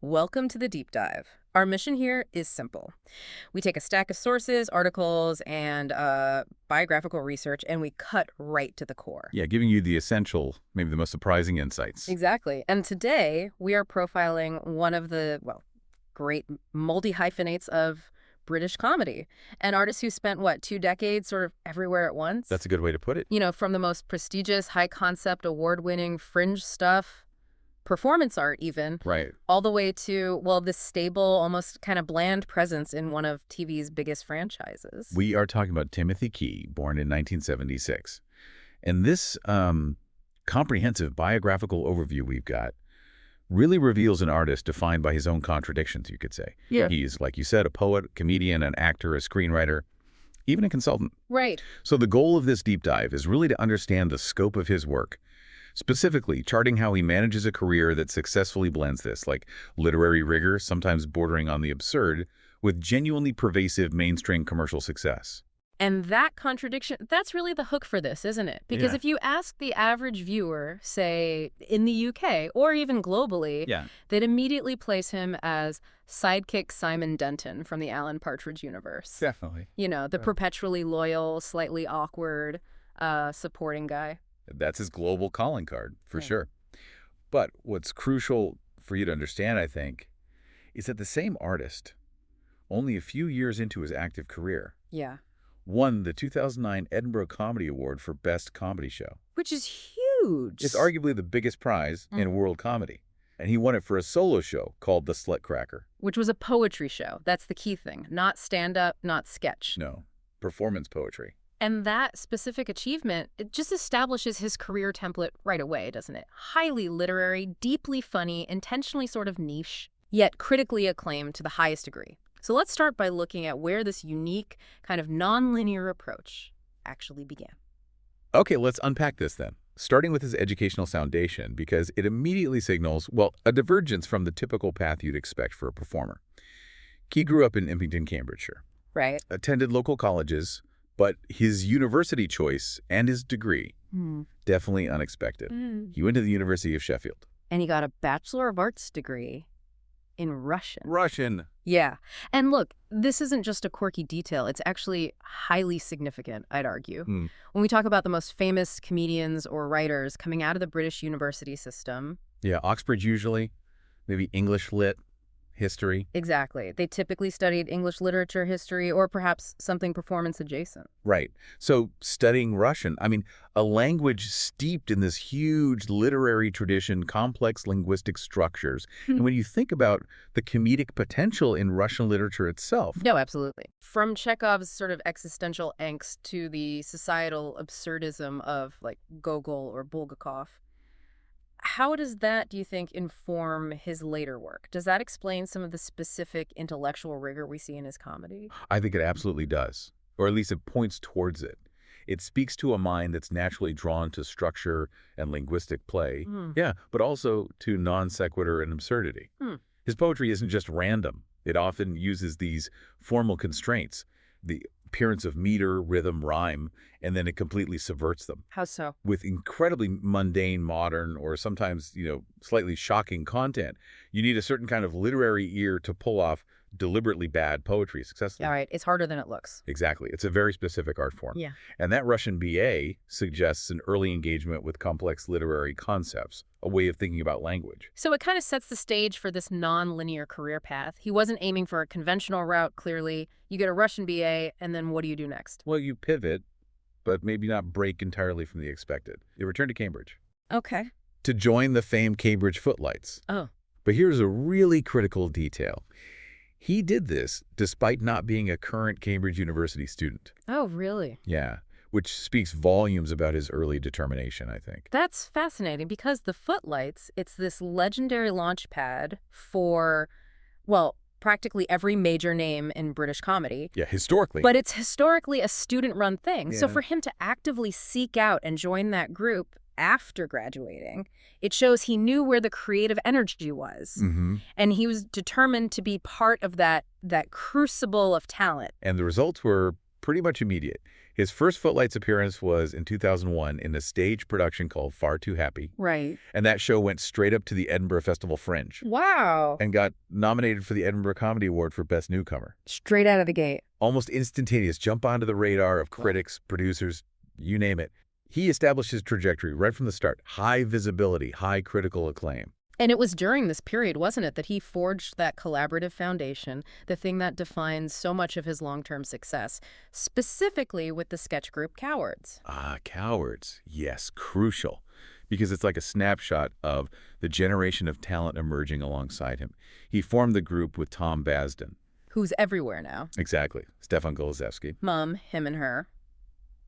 Welcome to the deep dive. Our mission here is simple. We take a stack of sources, articles, and biographical research, and we cut right to the core. Yeah, giving you the essential, maybe the most surprising insights. Exactly. And today, we are profiling one of the, great multi-hyphenates of British comedy. An artist who spent, 2 decades sort of everywhere at once? That's a good way to put it. You know, from the most prestigious, high-concept, award-winning fringe stuff, performance art even, Right. all the way to, this stable, almost kind of bland presence in one of TV's biggest franchises. We are talking about Timothy Key, born in 1976. And this comprehensive biographical overview we've got really reveals an artist defined by his own contradictions, you could say. Yeah. He's, like you said, a poet, comedian, an actor, a screenwriter, even a consultant. Right. So the goal of this deep dive is really to understand the scope of his work, specifically charting how he manages a career that successfully blends this, like literary rigor, sometimes bordering on the absurd, with genuinely pervasive mainstream commercial success. And that contradiction, that's really the hook for this, isn't it? Because Yeah. if you ask the average viewer, say, in the UK, or even globally, they'd immediately place him as Sidekick Simon Denton from the Alan Partridge universe. Definitely. You know, the perpetually loyal, slightly awkward supporting guy. That's his global calling card, for Yeah. sure. But what's crucial for you to understand, I think, is that the same artist, only a few years into his active career, Yeah. won the 2009 Edinburgh Comedy Award for Best Comedy Show. Which is huge. It's arguably the biggest prize in world comedy. And he won it for a solo show called The Slutcracker. Which was a poetry show. That's the key thing. Not stand-up, not sketch. No, performance poetry. And that specific achievement, it just establishes his career template right away, doesn't it? Highly literary, deeply funny, intentionally sort of niche, yet critically acclaimed to the highest degree. So let's start by looking at where this unique, kind of non-linear approach actually began. Okay, let's unpack this then, starting with his educational foundation, because it immediately signals, a divergence from the typical path you'd expect for a performer. Key grew up in Impington, Cambridgeshire. Right. Attended local colleges, but his university choice and his degree, definitely unexpected. He went to the University of Sheffield. And he got a Bachelor of Arts degree in Russian. Russian. Yeah. And look, this isn't just a quirky detail. It's actually highly significant, I'd argue. When we talk about the most famous comedians or writers coming out of the British university system. Yeah, Oxford usually, maybe English lit, history. Exactly. They typically studied English literature, history, or perhaps something performance adjacent. Right. So studying Russian, a language steeped in this huge literary tradition, complex linguistic structures. And when you think about the comedic potential in Russian literature itself. No, absolutely. From Chekhov's sort of existential angst to the societal absurdism of like Gogol or Bulgakov. How does that, do you think, inform his later work? Does that explain some of the specific intellectual rigor we see in his comedy? I think it absolutely does, or at least it points towards it. It speaks to a mind that's naturally drawn to structure and linguistic play, but also to non sequitur and absurdity. His poetry isn't just random. It often uses these formal constraints, the appearance of meter, rhythm, rhyme, and then it completely subverts them. How so? With incredibly mundane, modern, or sometimes, slightly shocking content. You need a certain kind of literary ear to pull off deliberately bad poetry successfully. All right. It's harder than it looks. Exactly. It's a very specific art form. Yeah. And that Russian BA suggests an early engagement with complex literary concepts, a way of thinking about language. So it kind of sets the stage for this non-linear career path. He wasn't aiming for a conventional route, clearly. You get a Russian BA, and then what do you do next? Well, you pivot, but maybe not break entirely from the expected. You return to Cambridge. Okay. To join the famed Cambridge Footlights. Oh. But here's a really critical detail. He did this despite not being a current Cambridge University student. Oh, really? Yeah, which speaks volumes about his early determination, I think. That's fascinating because the Footlights, it's this legendary launch pad for, practically every major name in British comedy. Yeah, historically. But it's historically a student-run thing. So Yeah. for him to actively seek out and join that group after graduating, it shows he knew where the creative energy was. And he was determined to be part of that crucible of talent. And the results were pretty much immediate. His first Footlights appearance was in 2001 in a stage production called Far Too Happy. Right. And that show went straight up to the Edinburgh Festival Fringe. Wow. And got nominated for the Edinburgh Comedy Award for Best Newcomer. Straight out of the gate. Almost instantaneous, jump onto the radar of critics, producers, you name it. He established his trajectory right from the start. High visibility, high critical acclaim. And it was during this period, wasn't it, that he forged that collaborative foundation, the thing that defines so much of his long-term success, specifically with the sketch group Cowards. Ah, Cowards. Yes, crucial. Because it's like a snapshot of the generation of talent emerging alongside him. He formed the group with Tom Basden. Who's everywhere now. Exactly. Stefan Golozewski. Mum, him and her.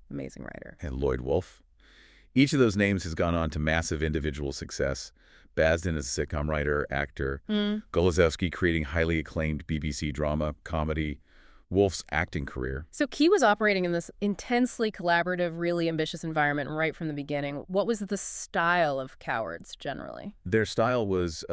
Amazing writer. And Lloyd Wolf. Each of those names has gone on to massive individual success. Basden is a sitcom writer, actor. Golozewski creating highly acclaimed BBC drama, comedy. Wolf's acting career. So Key was operating in this intensely collaborative, really ambitious environment right from the beginning. What was the style of Cowards, generally? Their style was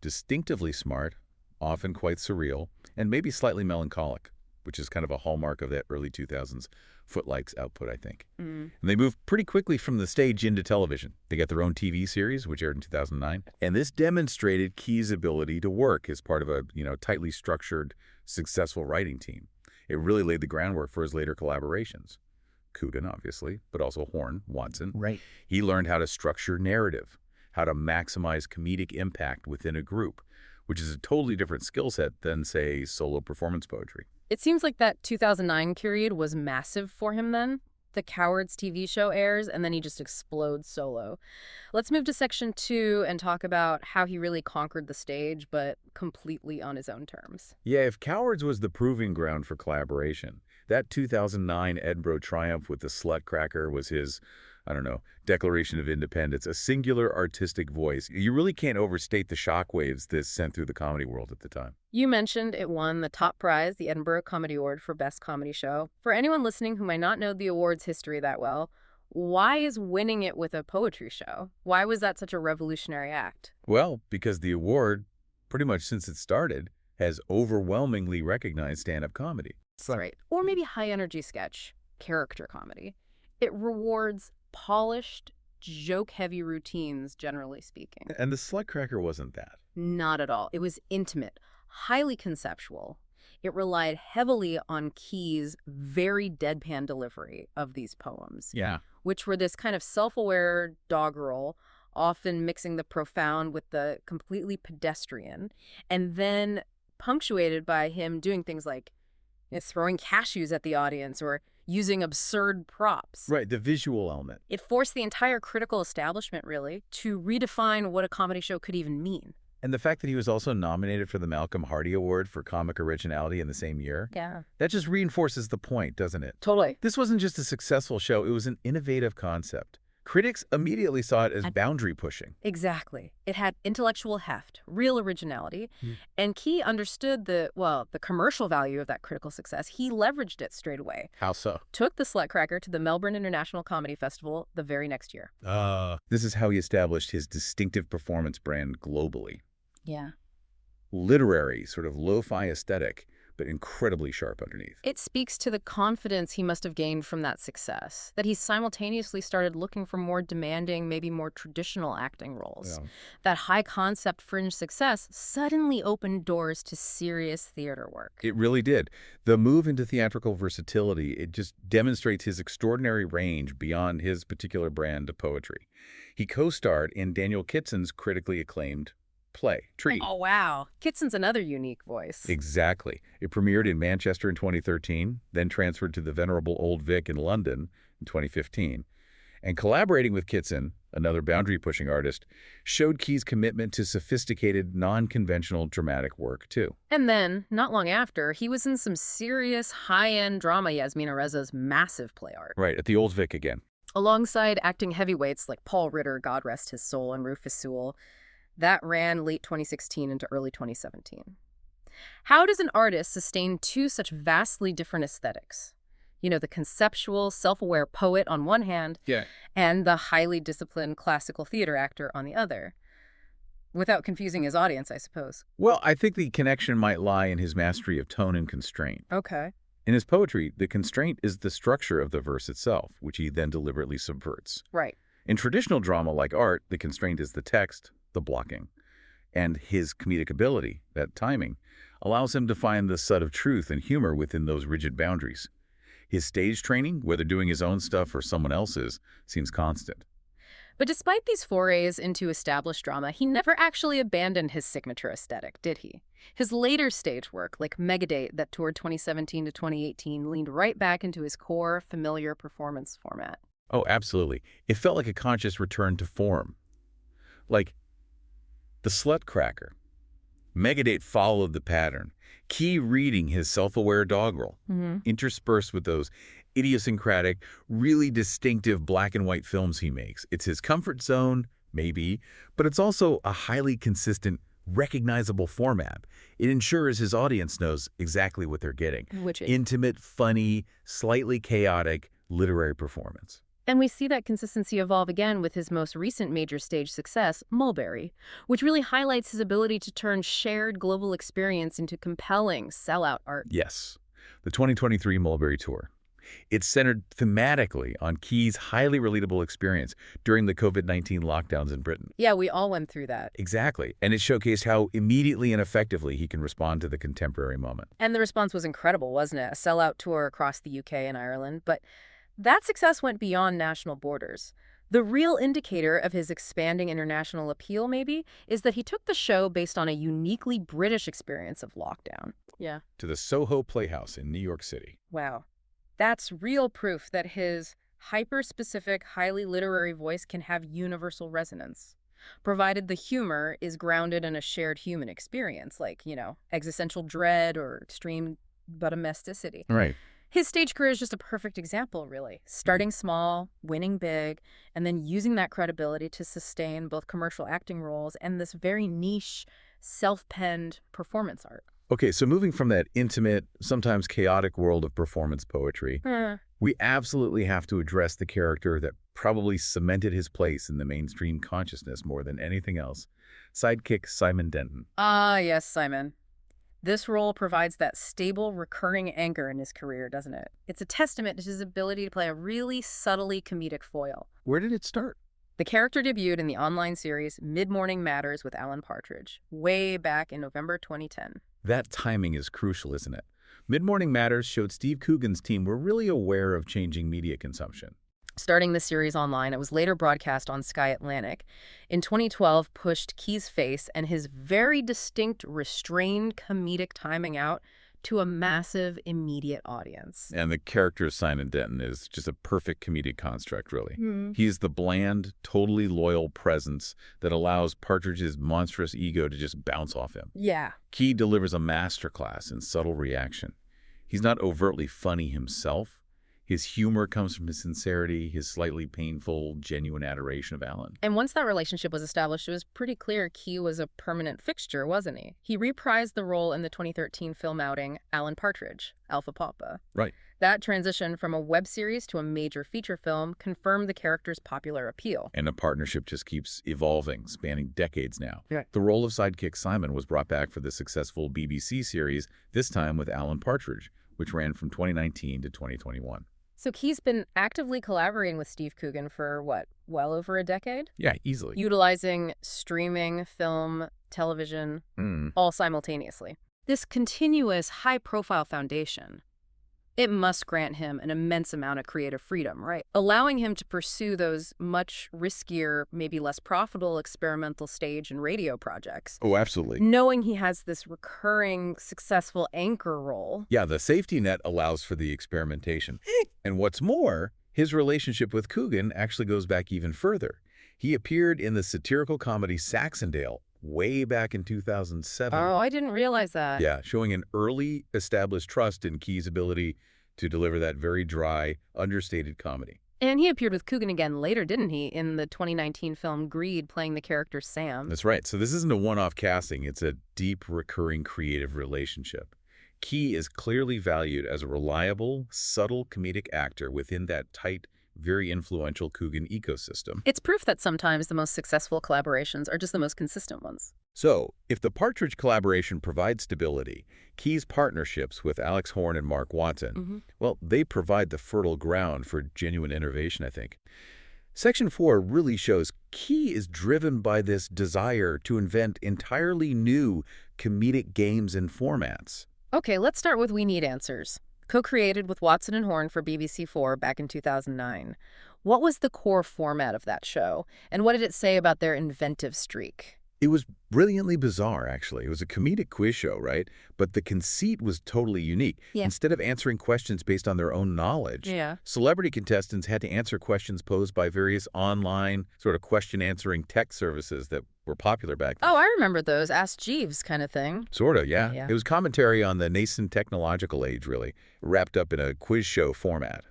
distinctively smart, often quite surreal, and maybe slightly melancholic, which is kind of a hallmark of that early 2000s Footlights output, I think. And they moved pretty quickly from the stage into television. They got their own TV series, which aired in 2009. And this demonstrated Key's ability to work as part of a, tightly structured, successful writing team. It really laid the groundwork for his later collaborations. Coogan, obviously, but also Horn, Watson. Right. He learned how to structure narrative, how to maximize comedic impact within a group, which is a totally different skill set than, say, solo performance poetry. It seems like that 2009 period was massive for him then. The Cowards TV show airs, and then he just explodes solo. Let's move to section 2 and talk about how he really conquered the stage, but completely on his own terms. Yeah, if Cowards was the proving ground for collaboration, that 2009 Edinburgh triumph with the Slutcracker was his, Declaration of Independence, a singular artistic voice. You really can't overstate the shockwaves this sent through the comedy world at the time. You mentioned it won the top prize, the Edinburgh Comedy Award for Best Comedy Show. For anyone listening who might not know the award's history that well, why is winning it with a poetry show? Why was that such a revolutionary act? Well, because the award, pretty much since it started, has overwhelmingly recognized stand-up comedy. That's right. Or maybe high-energy sketch, character comedy. It rewards polished, joke-heavy routines, generally speaking. And the Slutcracker wasn't that. Not at all. It was intimate, highly conceptual. It relied heavily on Key's very deadpan delivery of these poems. Yeah. Which were this kind of self-aware doggerel, often mixing the profound with the completely pedestrian, and then punctuated by him doing things like throwing cashews at the audience or using absurd props. Right, the visual element. It forced the entire critical establishment, really, to redefine what a comedy show could even mean. And the fact that he was also nominated for the Malcolm Hardy Award for Comic Originality in the same year, that just reinforces the point, doesn't it? Totally. This wasn't just a successful show, it was an innovative concept. Critics immediately saw it as boundary pushing. Exactly. It had intellectual heft, real originality, and Key understood the commercial value of that critical success. He leveraged it straight away. How so? Took the Slutcracker to the Melbourne International Comedy Festival the very next year. This is how he established his distinctive performance brand globally. Yeah. Literary, sort of lo-fi aesthetic, but incredibly sharp underneath. It speaks to the confidence he must have gained from that success, that he simultaneously started looking for more demanding, maybe more traditional acting roles. Yeah. That high-concept fringe success suddenly opened doors to serious theater work. It really did. The move into theatrical versatility, it just demonstrates his extraordinary range beyond his particular brand of poetry. He co-starred in Daniel Kitson's critically acclaimed play, Tree. Oh, wow. Kitson's another unique voice. Exactly. It premiered in Manchester in 2013, then transferred to the venerable Old Vic in London in 2015. And collaborating with Kitson, another boundary-pushing artist, showed Key's commitment to sophisticated, non-conventional dramatic work, too. And then, not long after, he was in some serious high-end drama, Yasmina Reza's massive play art. Right, at the Old Vic again. Alongside acting heavyweights like Paul Ritter, God rest his soul, and Rufus Sewell. That ran late 2016 into early 2017. How does an artist sustain two such vastly different aesthetics? The conceptual, self-aware poet on one hand, and the highly disciplined classical theater actor on the other. Without confusing his audience, I suppose. Well, I think the connection might lie in his mastery of tone and constraint. Okay. In his poetry, the constraint is the structure of the verse itself, which he then deliberately subverts. Right. In traditional drama like art, the constraint is the text, the blocking. And his comedic ability, that timing, allows him to find the sud of truth and humor within those rigid boundaries. His stage training, whether doing his own stuff or someone else's, seems constant. But despite these forays into established drama, he never actually abandoned his signature aesthetic, did he? His later stage work, like Megadate that toured 2017 to 2018, leaned right back into his core, familiar performance format. Oh, absolutely. It felt like a conscious return to form. Like the Slutcracker. Megadate followed the pattern, Key reading his self-aware doggerel, interspersed with those idiosyncratic, really distinctive black and white films he makes. It's his comfort zone, maybe, but it's also a highly consistent, recognizable format. It ensures his audience knows exactly what they're getting. Which is Intimate, funny, slightly chaotic literary performance. And we see that consistency evolve again with his most recent major stage success, Mulberry, which really highlights his ability to turn shared global experience into compelling, sellout art. Yes, the 2023 Mulberry Tour. It's centered thematically on Key's highly relatable experience during the COVID-19 lockdowns in Britain. Yeah, we all went through that. Exactly, and it showcased how immediately and effectively he can respond to the contemporary moment. And the response was incredible, wasn't it? A sellout tour across the UK and Ireland. But that success went beyond national borders. The real indicator of his expanding international appeal, maybe, is that he took the show based on a uniquely British experience of lockdown. Yeah. To the Soho Playhouse in New York City. Wow. That's real proof that his hyper-specific, highly literary voice can have universal resonance, provided the humor is grounded in a shared human experience, like, existential dread or extreme domesticity. Right. His stage career is just a perfect example, really. Starting small, winning big, and then using that credibility to sustain both commercial acting roles and this very niche, self-penned performance art. Okay, so moving from that intimate, sometimes chaotic world of performance poetry, we absolutely have to address the character that probably cemented his place in the mainstream consciousness more than anything else, Sidekick Simon Denton. Ah, yes, Simon. This role provides that stable, recurring anchor in his career, doesn't it? It's a testament to his ability to play a really subtly comedic foil. Where did it start? The character debuted in the online series Mid-Morning Matters with Alan Partridge, way back in November 2010. That timing is crucial, isn't it? Mid-Morning Matters showed Steve Coogan's team were really aware of changing media consumption. Starting the series online, it was later broadcast on Sky Atlantic. In 2012, pushed Key's face and his very distinct, restrained comedic timing out to a massive, immediate audience. And the character of Simon Denton is just a perfect comedic construct, really. He's the bland, totally loyal presence that allows Partridge's monstrous ego to just bounce off him. Yeah. Key delivers a masterclass in subtle reaction. He's not overtly funny himself. His humor comes from his sincerity, his slightly painful, genuine adoration of Alan. And once that relationship was established, it was pretty clear Key was a permanent fixture, wasn't he? He reprised the role in the 2013 film outing Alan Partridge, Alpha Papa. Right. That transition from a web series to a major feature film confirmed the character's popular appeal. And the partnership just keeps evolving, spanning decades now. Right. The role of Sidekick Simon was brought back for the successful BBC series, this time with Alan Partridge, which ran from 2019 to 2021. So Key's been actively collaborating with Steve Coogan for, well over a decade? Yeah, easily. Utilizing streaming, film, television, all simultaneously. This continuous, high-profile foundation, it must grant him an immense amount of creative freedom, right? Allowing him to pursue those much riskier, maybe less profitable experimental stage and radio projects. Oh, absolutely. Knowing he has this recurring, successful anchor role. Yeah, the safety net allows for the experimentation. And what's more, his relationship with Coogan actually goes back even further. He appeared in the satirical comedy Saxondale way back in 2007. Oh, I didn't realize that. Yeah, showing an early established trust in Key's ability to deliver that very dry, understated comedy. And he appeared with Coogan again later, didn't he, in the 2019 film Greed, playing the character Sam. That's right. So this isn't a one-off casting. It's a deep, recurring creative relationship. Key is clearly valued as a reliable, subtle comedic actor within that tight, very influential Coogan ecosystem. It's proof that sometimes the most successful collaborations are just the most consistent ones. So, if the Partridge collaboration provides stability, Key's partnerships with Alex Horne and Mark Watson, well, they provide the fertile ground for genuine innovation, I think. Section 4 really shows Key is driven by this desire to invent entirely new comedic games and formats. Okay, let's start with We Need Answers. Co-created with Watson and Horne for BBC4 back in 2009. What was the core format of that show, and what did it say about their inventive streak? It was brilliantly bizarre, actually. It was a comedic quiz show, right? But the conceit was totally unique. Yeah. Instead of answering questions based on their own knowledge, celebrity contestants had to answer questions posed by various online sort of question-answering tech services that were popular back then. Oh, I remember those. Ask Jeeves kind of thing. Sort of, yeah. It was commentary on the nascent technological age, really, wrapped up in a quiz show format.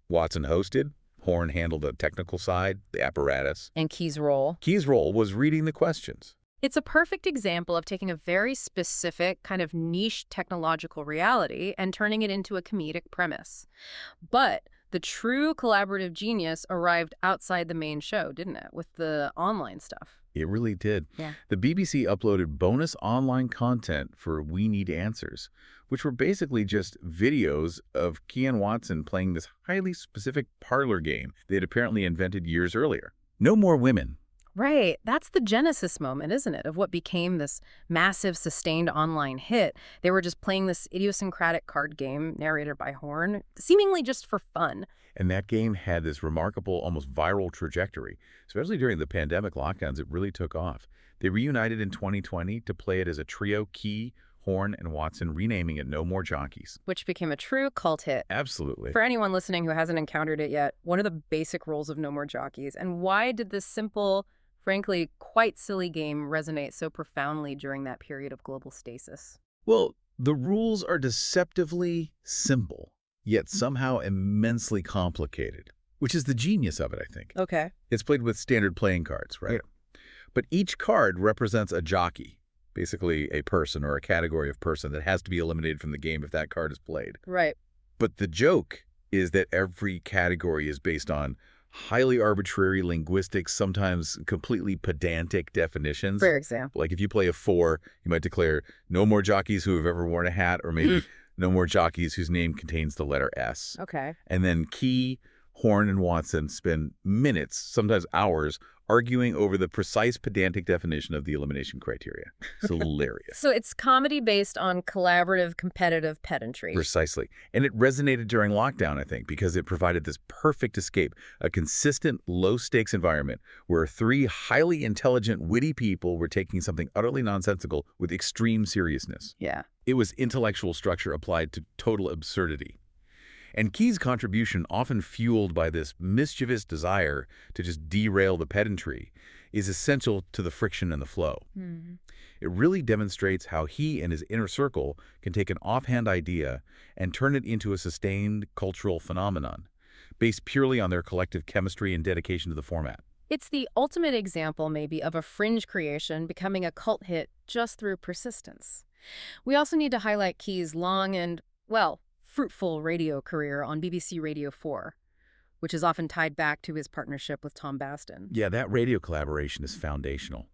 Watson hosted. Horne handled the technical side, the apparatus. And Key's role? Key's role was reading the questions. It's a perfect example of taking a very specific, kind of niche technological reality and turning it into a comedic premise. But the true collaborative genius arrived outside the main show, didn't it, with the online stuff? It really did. Yeah. The BBC uploaded bonus online content for We Need Answers, which were basically just videos of Key and Watson playing this highly specific parlor game they had apparently invented years earlier. No More Women. Right. That's the genesis moment, isn't it, of what became this massive, sustained online hit. They were just playing this idiosyncratic card game narrated by Horne, seemingly just for fun. And that game had this remarkable, almost viral trajectory. Especially during the pandemic lockdowns, it really took off. They reunited in 2020 to play it as a trio, Key, Horne, and Watson, renaming it No More Jockeys. Which became a true cult hit. Absolutely. For anyone listening who hasn't encountered it yet, what are the basic rules of No More Jockeys? And why did this simple, frankly, quite silly game resonate so profoundly during that period of global stasis? Well, the rules are deceptively simple, yet somehow immensely complicated, which is the genius of it, I think. Okay. It's played with standard playing cards, right? Yeah. But each card represents a jockey, basically a person or a category of person that has to be eliminated from the game if that card is played. Right. But the joke is that every category is based on highly arbitrary linguistics, sometimes completely pedantic definitions. For example. Like if you play a 4, you might declare no more jockeys who have ever worn a hat, or maybe no more jockeys whose name contains the letter S. Okay. And then Key, Horne, and Watson spend minutes, sometimes hours, arguing over the precise pedantic definition of the elimination criteria. It's hilarious. So it's comedy based on collaborative, competitive pedantry. Precisely. And it resonated during lockdown, I think, because it provided this perfect escape, a consistent, low-stakes environment where 3 highly intelligent, witty people were taking something utterly nonsensical with extreme seriousness. Yeah. It was intellectual structure applied to total absurdity. And Key's contribution, often fueled by this mischievous desire to just derail the pedantry, is essential to the friction and the flow. It really demonstrates how he and his inner circle can take an offhand idea and turn it into a sustained cultural phenomenon, based purely on their collective chemistry and dedication to the format. It's the ultimate example, maybe, of a fringe creation becoming a cult hit just through persistence. We also need to highlight Key's long and, well, fruitful radio career on BBC Radio 4, which is often tied back to his partnership with Tom Basden. Yeah, that radio collaboration is foundational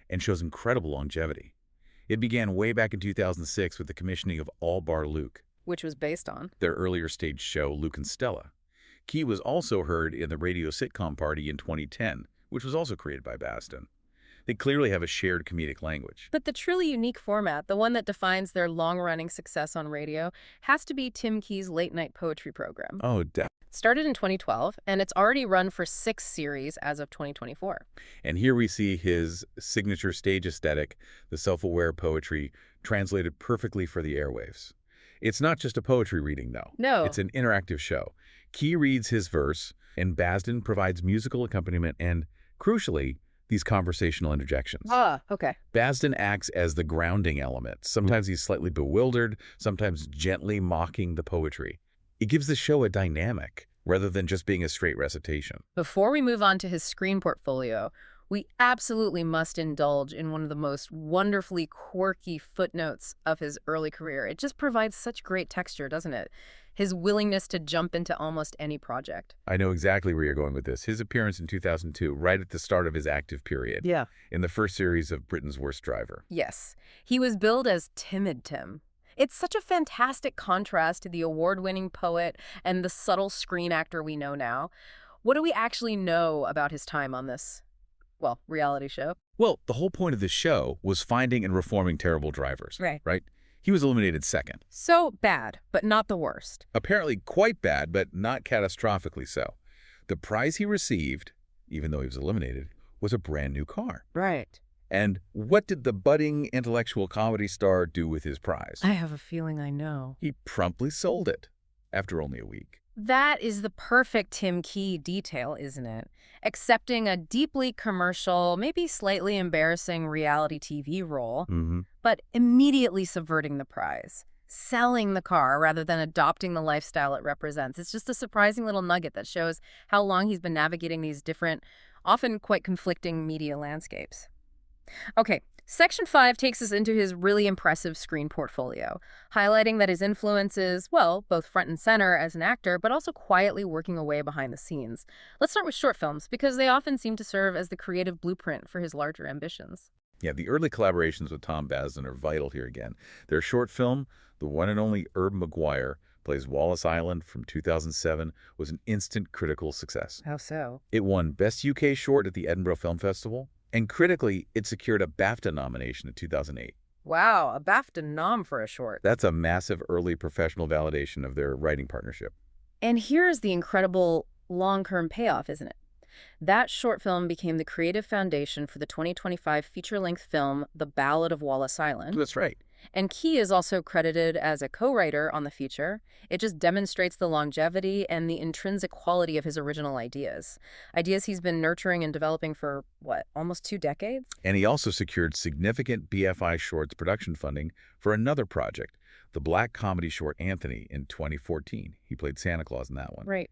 and shows incredible longevity. It began way back in 2006 with the commissioning of All Bar Luke, which was based on their earlier stage show, Luke and Stella. Key was also heard in the radio sitcom Party in 2010, which was also created by Basden. They clearly have a shared comedic language. But the truly unique format, the one that defines their long-running success on radio, has to be Tim Key's late-night poetry program. Oh, Started in 2012, and it's already run for 6 series as of 2024. And here we see his signature stage aesthetic, the self-aware poetry, translated perfectly for the airwaves. It's not just a poetry reading, though. No. It's an interactive show. Key reads his verse, and Basden provides musical accompaniment and, crucially, these conversational interjections. Okay. Basden acts as the grounding element. Sometimes he's slightly bewildered, sometimes gently mocking the poetry. It gives the show a dynamic, rather than just being a straight recitation. Before we move on to his screen portfolio, We absolutely must indulge in one of the most wonderfully quirky footnotes of his early career. It just provides such great texture, doesn't it? His willingness to jump into almost any project. I know exactly where you're going with this. His appearance in 2002, right at the start of his active period. Yeah. In the first series of Britain's Worst Driver. Yes. He was billed as Timid Tim. It's such a fantastic contrast to the award-winning poet and the subtle screen actor we know now. What do we actually know about his time on this, well, reality show? Well, the whole point of this show was finding and reforming terrible drivers. Right? He was eliminated second. So bad, but not the worst. Apparently quite bad, but not catastrophically so. The prize he received, even though he was eliminated, was a brand new car. Right. And what did the budding intellectual comedy star do with his prize? I have a feeling I know. He promptly sold it after only a week. That is the perfect Tim Key detail, isn't it? Accepting a deeply commercial, maybe slightly embarrassing reality TV role, but immediately subverting the prize, selling the car rather than adopting the lifestyle it represents. It's just a surprising little nugget that shows how long he's been navigating these different, often quite conflicting media landscapes. Okay, Section 5 takes us into his really impressive screen portfolio, highlighting that his influence is, well, both front and center as an actor, but also quietly working away behind the scenes. Let's start with short films, because they often seem to serve as the creative blueprint for his larger ambitions. Yeah, the early collaborations with Tom Basden are vital here again. Their short film, the one and only Herb Maguire, plays Wallace Island from 2007, was an instant critical success. How so? It won Best UK Short at the Edinburgh Film Festival, and critically, it secured a BAFTA nomination in 2008. Wow, a BAFTA nom for a short. That's a massive early professional validation of their writing partnership. And here's the incredible long-term payoff, isn't it? That short film became the creative foundation for the 2025 feature-length film, The Ballad of Wallace Island. That's right. And Key is also credited as a co-writer on the feature. It just demonstrates the longevity and the intrinsic quality of his original ideas. Ideas he's been nurturing and developing for, what, almost 2 decades? And he also secured significant BFI Shorts production funding for another project, the black comedy short Anthony, in 2014. He played Santa Claus in that one. Right.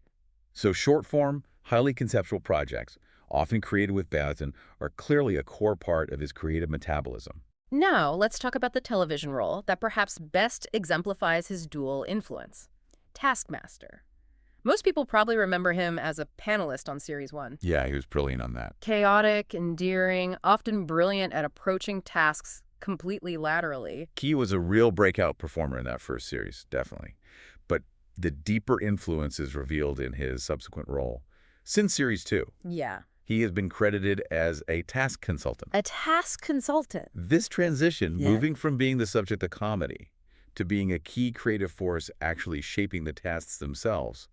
So short-form, highly conceptual projects, often created with Basden, are clearly a core part of his creative metabolism. Now, let's talk about the television role that perhaps best exemplifies his dual influence. Taskmaster. Most people probably remember him as a panelist on Series 1. Yeah, he was brilliant on that. Chaotic, endearing, often brilliant at approaching tasks completely laterally. Key was a real breakout performer in that first series, definitely. But the deeper influence is revealed in his subsequent role. Since Series 2, Yeah. he has been credited as a task consultant. A task consultant. This transition, Yeah. moving from being the subject of comedy to being a key creative force actually shaping the tasks themselves,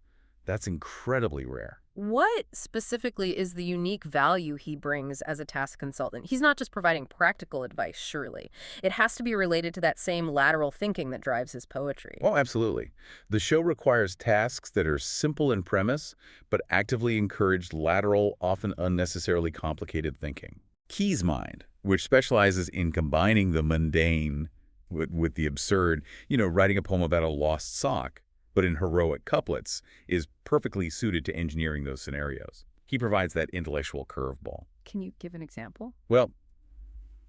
that's incredibly rare. What specifically is the unique value he brings as a task consultant? He's not just providing practical advice, surely. It has to be related to that same lateral thinking that drives his poetry. Oh, absolutely. The show requires tasks that are simple in premise, but actively encourage lateral, often unnecessarily complicated thinking. Key's mind, which specializes in combining the mundane with the absurd, writing a poem about a lost sock, but in heroic couplets, is perfectly suited to engineering those scenarios. He provides that intellectual curveball. Can you give an example? Well,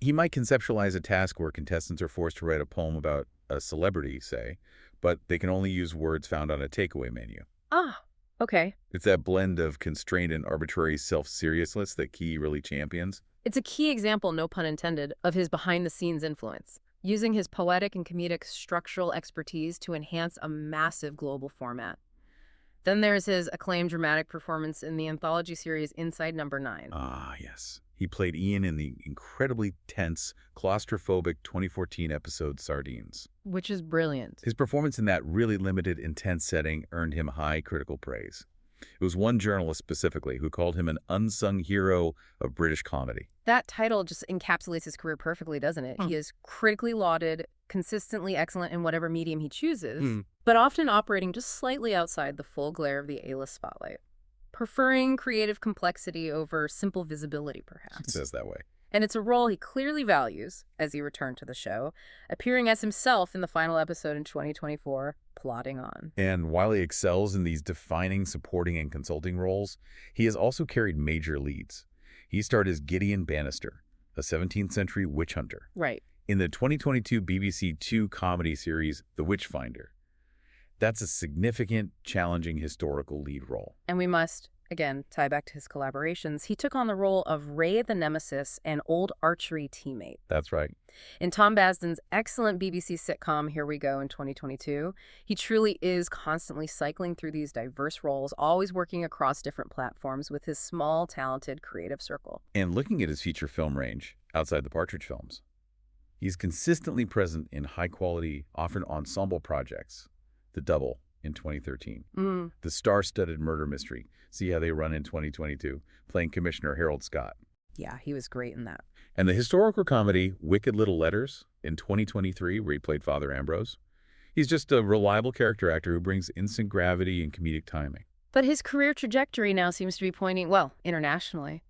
he might conceptualize a task where contestants are forced to write a poem about a celebrity, say, but they can only use words found on a takeaway menu. Ah, okay. It's that blend of constraint and arbitrary self-seriousness that Key really champions. It's a key example, no pun intended, of his behind-the-scenes influence, using his poetic and comedic structural expertise to enhance a massive global format. Then there's his acclaimed dramatic performance in the anthology series Inside Number 9. Ah, yes. He played Ian in the incredibly tense, claustrophobic 2014 episode Sardines. Which is brilliant. His performance in that really limited, intense setting earned him high critical praise. It was one journalist specifically who called him an unsung hero of British comedy. That title just encapsulates his career perfectly, doesn't it? He is critically lauded, consistently excellent in whatever medium he chooses, but often operating just slightly outside the full glare of the A-list spotlight. Preferring creative complexity over simple visibility, perhaps. It says that way. And it's a role he clearly values as he returned to the show, appearing as himself in the final episode in 2024, plodding on. And while he excels in these defining supporting and consulting roles, he has also carried major leads. He starred as Gideon Bannister, a 17th century witch hunter, Right. in the 2022 BBC Two comedy series The Witchfinder. That's a significant, challenging historical lead role. And we must, again, tie back to his collaborations. He took on the role of Ray the Nemesis, an old archery teammate. That's right. In Tom Basden's excellent BBC sitcom Here We Go in 2022, he truly is constantly cycling through these diverse roles, always working across different platforms with his small, talented, creative circle. And looking at his feature film range, outside the Partridge films, he's consistently present in high-quality, often ensemble projects. The Double in 2013. The star-studded murder mystery, See How They Run in 2022, playing Commissioner Harold Scott. Yeah, he was great in that. And the historical comedy Wicked Little Letters in 2023, where he played Father Ambrose. He's just a reliable character actor who brings instant gravity and comedic timing. But his career trajectory now seems to be pointing, well, internationally.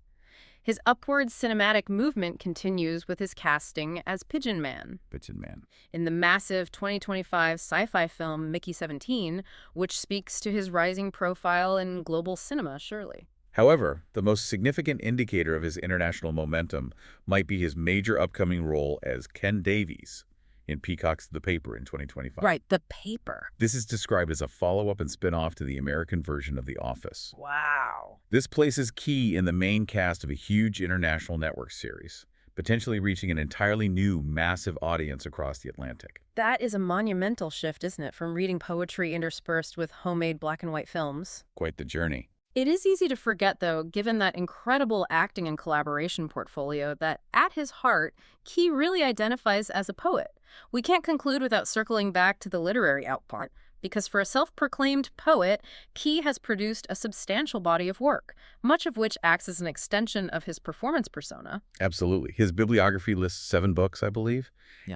His upward cinematic movement continues with his casting as Pigeon Man. Pigeon Man. In the massive 2025 sci-fi film Mickey 17, which speaks to his rising profile in global cinema, surely. However, the most significant indicator of his international momentum might be his major upcoming role as Ken Davies in Peacock's The Paper in 2025. Right, The Paper. This is described as a follow-up and spin-off to the American version of The Office. Wow. This places Key in the main cast of a huge international network series, potentially reaching an entirely new, massive audience across the Atlantic. That is a monumental shift, isn't it, from reading poetry interspersed with homemade black and white films? Quite the journey. It is easy to forget, though, given that incredible acting and collaboration portfolio, that at his heart, Key really identifies as a poet. We can't conclude without circling back to the literary output, because for a self-proclaimed poet, Key has produced a substantial body of work, much of which acts as an extension of his performance persona. Absolutely. His bibliography lists 7 books, I believe,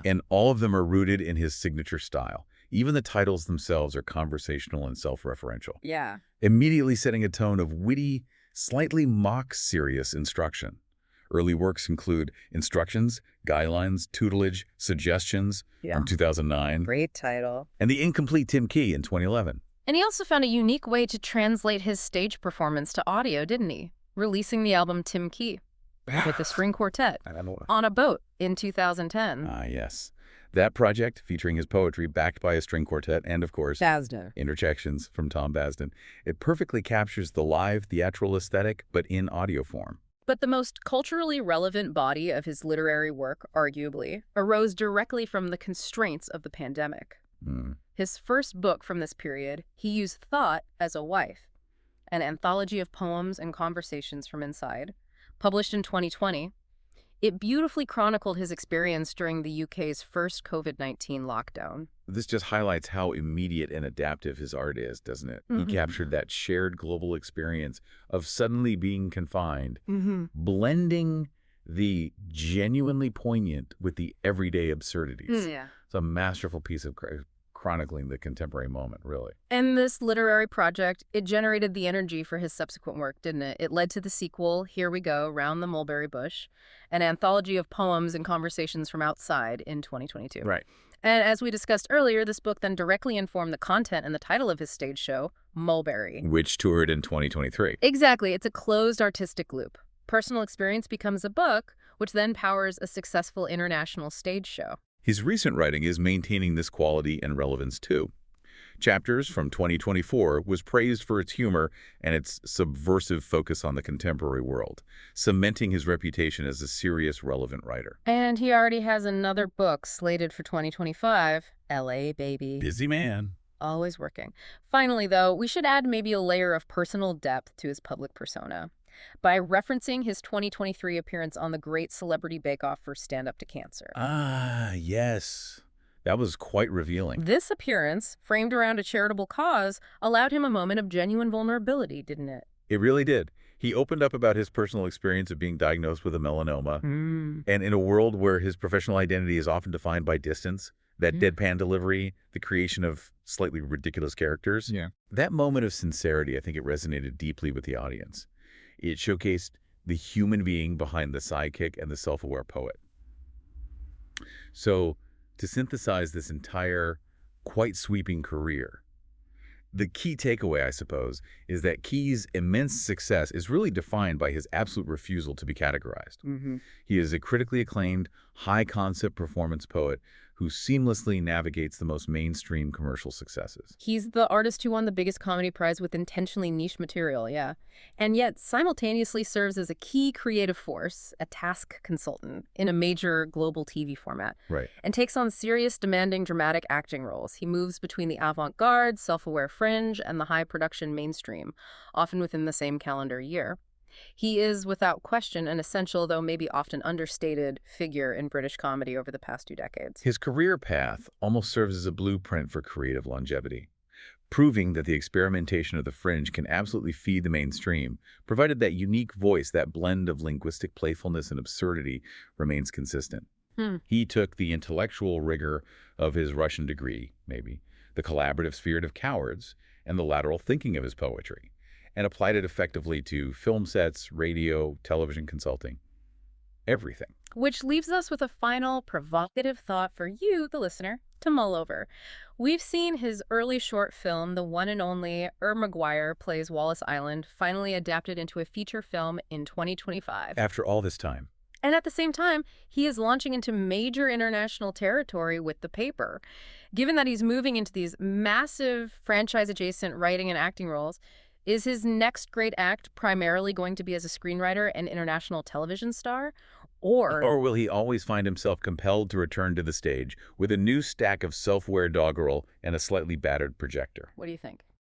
and all of them are rooted in his signature style. Even the titles themselves are conversational and self-referential. Yeah. Immediately setting a tone of witty, slightly mock-serious instruction. Early works include Instructions, Guidelines, Tutelage, Suggestions from 2009. Great title. And The Incomplete Tim Key in 2011. And he also found a unique way to translate his stage performance to audio, didn't he? Releasing the album Tim Key with the string quartet on a boat in 2010. Ah, yes. That project, featuring his poetry backed by a string quartet and, of course, Basden. Interjections from Tom Basden, it perfectly captures the live theatrical aesthetic, but in audio form. But the most culturally relevant body of his literary work, arguably, arose directly from the constraints of the pandemic. His first book from this period, he used Thought as a Wife, an anthology of poems and conversations from inside, published in 2020. It beautifully chronicled his experience during the UK's first COVID-19 lockdown. This just highlights how immediate and adaptive his art is, doesn't it? He captured that shared global experience of suddenly being confined, blending the genuinely poignant with the everyday absurdities. It's a masterful piece of chronicling the contemporary moment, really. And this literary project, it generated the energy for his subsequent work, didn't it? It led to the sequel, Here We Go, Round the Mulberry Bush, an anthology of poems and conversations from outside in 2022. Right. And as we discussed earlier, this book then directly informed the content and the title of his stage show, Mulberry. Which toured in 2023. Exactly. It's a closed artistic loop. Personal experience becomes a book, which then powers a successful international stage show. His recent writing is maintaining this quality and relevance too. Chapters from 2024 was praised for its humor and its subversive focus on the contemporary world, cementing his reputation as a serious, relevant writer. And he already has another book slated for 2025, LA Baby. Busy man. Always working. Finally, though, we should add maybe a layer of personal depth to his public persona by referencing his 2023 appearance on the Great Celebrity Bake Off for Stand Up to Cancer. Ah, yes. That was quite revealing. This appearance, framed around a charitable cause, allowed him a moment of genuine vulnerability, didn't it? It really did. He opened up about his personal experience of being diagnosed with a melanoma. And in a world where his professional identity is often defined by distance, that deadpan delivery, the creation of slightly ridiculous characters, that moment of sincerity, I think it resonated deeply with the audience. It showcased the human being behind the sidekick and the self-aware poet. So, to synthesize this entire, quite sweeping career, The key takeaway, I suppose, is that Key's immense success is really defined by his absolute refusal to be categorized. He is a critically acclaimed, high-concept performance poet who seamlessly navigates the most mainstream commercial successes. He's the artist who won the biggest comedy prize with intentionally niche material, yeah. And yet simultaneously serves as a key creative force, a task consultant, in a major global TV format. Right. And takes on serious, demanding, dramatic acting roles. He moves between the avant-garde, self-aware fringe, and the high-production mainstream, often within the same calendar year. He is, without question, an essential, though maybe often understated, figure in British comedy over the past 2 decades. His career path almost serves as a blueprint for creative longevity, proving that the experimentation of the fringe can absolutely feed the mainstream, provided that unique voice, that blend of linguistic playfulness and absurdity, remains consistent. He took the intellectual rigor of his Russian degree, maybe, the collaborative spirit of Cowards, and the lateral thinking of his poetry, and applied it effectively to film sets, radio, television consulting, everything. Which leaves us with a final provocative thought for you, the listener, to mull over. We've seen his early short film, The One and Only Maguire Plays Wallace Island, finally adapted into a feature film in 2025. After all this time. And at the same time, he is launching into major international territory with The Paper. Given that he's moving into these massive franchise-adjacent writing and acting roles, is his next great act primarily going to be as a screenwriter and international television star? Or will he always find himself compelled to return to the stage with a new stack of self-aware doggerel and a slightly battered projector? What do you think?